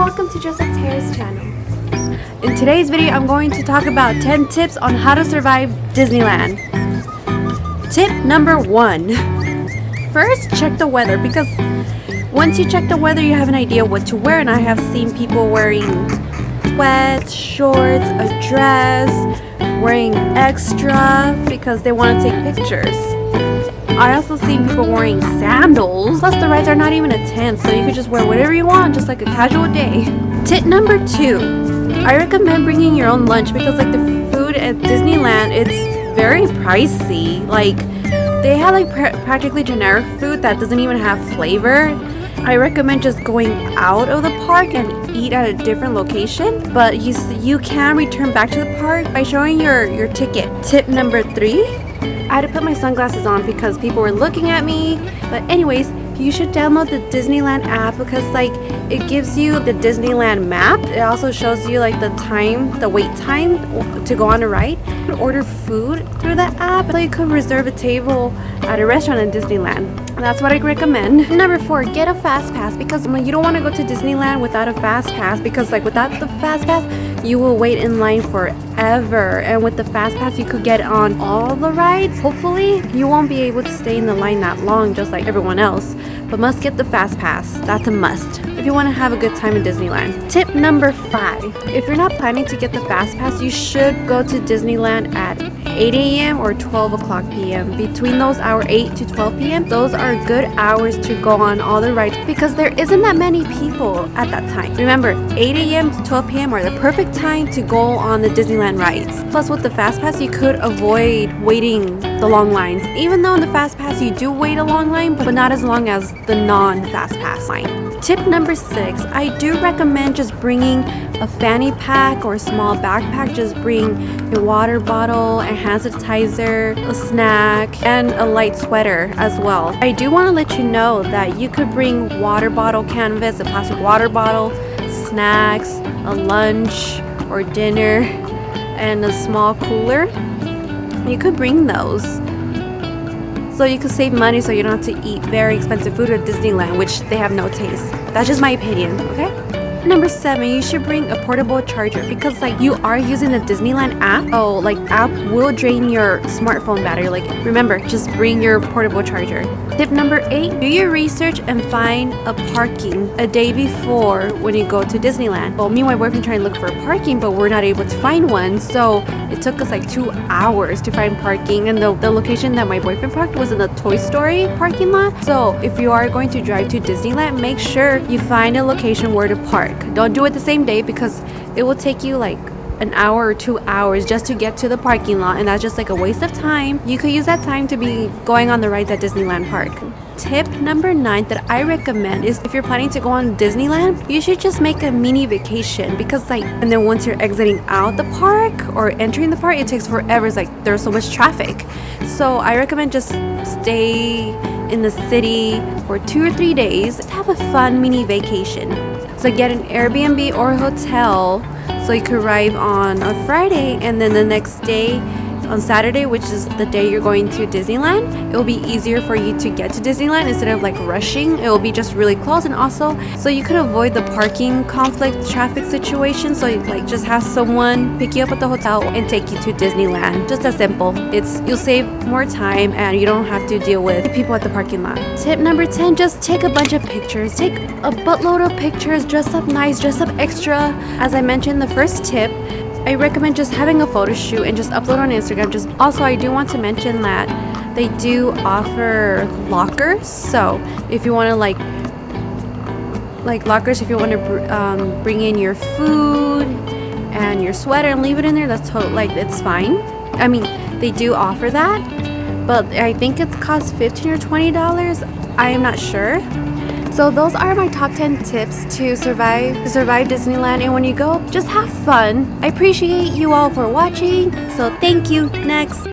welcome to Joseph Terrace channel. In today's video, I'm going to talk about 10 tips on how to survive Disneyland. Tip number 1. First, check the weather, because once you check the weather, you have an idea what to wear, and I have seen people wearing sweats, shorts, a dress, wearing extra because they want to take pictures. I also seen people wearing sandals. Plus the rides are not even a tent, so you could just wear whatever you want, just like a casual day. Tip number 2. I recommend bringing your own lunch, because like the food at Disneyland, it's very pricey. Like they have like practically generic food that doesn't even have flavor. I recommend just going out of the park and eat at a different location, but you can return back to the park by showing your ticket. Tip number 3. I had to put my sunglasses on because people were looking at me. But anyways, you should download the DisneyLand app, because like it gives you the Disneyland map. It also shows you like the wait time to go on a ride. You could order food through the app, so you could reserve a table at a restaurant in Disneyland. That's what I recommend. Number 4, get a fast pass, because you don't want to go to Disneyland without a fast pass, because like without the fast pass you will wait in line forever, and with the fast pass you could get on all the rides. Hopefully you won't be able to stay in the line that long just like everyone else, but must get the fast pass. That's a must if you want to have a good time in Disneyland. Tip number 5. If you're not planning to get the fast pass, you should go to Disneyland at 8 a.m. or 12 o'clock p.m. Between those hours, 8 to 12 p.m., those are good hours to go on all the rides, because there isn't that many people at that time. Remember, 8 a.m. to 12 p.m. are the perfect time to go on the Disneyland rides. Plus with the fast pass, you could avoid waiting the long lines. Even though in the fast pass you do wait a long line, but not as long as the non-fast pass line. Tip number 6. I do recommend just bringing a fanny pack or a small backpack. Just bring a water bottle, a hand sanitizer, a snack, and a light sweater as well. I do want to let you know that you could bring water bottle canvas, a plastic water bottle, snacks, a lunch or dinner, and a small cooler. You could bring those, so you could save money, so you don't have to eat very expensive food at Disneyland, which they have no taste. That's just my opinion, okay? Number 7, you should bring a portable charger, because like you are using the Disneyland app. Oh, like app will drain your smartphone battery. Like remember, just bring your portable charger. Tip number 8, do your research and find a parking a day before when you go to Disneyland. Well, me and my boyfriend tried to look for parking, but we're not able to find one, so it took us like 2 hours to find parking, and the location that my boyfriend parked was in the Toy Story parking lot. So if you are going to drive to Disneyland, make sure you find a location where to park. Don't do it the same day, because it will take you like an hour or 2 hours just to get to the parking lot, and that's just like a waste of time. You could use that time to be going on the rides at Disneyland Park. Tip number 9 that I recommend is, if you're planning to go on Disneyland, you should just make a mini vacation, because like, and then once you're exiting out the park or entering the park, it takes forever. It's like there's so much traffic. So I recommend just stay in the city for 2 or 3 days. Just have a fun mini vacation. So get an Airbnb or a hotel, so you could arrive on a Friday, and then the next day on Saturday, which is the day you're going to Disneyland, it will be easier for you to get to Disneyland instead of like rushing. It will be just really close, and also so you could avoid the parking conflict traffic situation. So you like just have someone pick you up at the hotel and take you to Disneyland. Just as simple. You'll save more time, and you don't have to deal with people at the parking lot. Tip number 10, just take a bunch of pictures. Take a buttload of pictures. Dress up nice, dress up extra. As I mentioned in the first tip, I recommend just having a photo shoot and just upload on Instagram. Just also, I do want to mention that they do offer lockers. So if you want to like lockers, if you want to bring in your food and your sweater and leave it in there, that's totally like, it's fine. I mean, they do offer that, but I think it costs $15 or $20. I am not sure. So those are my top 10 tips to survive Disneyland. And when you go, just have fun. I appreciate you all for watching. So thank you. Next.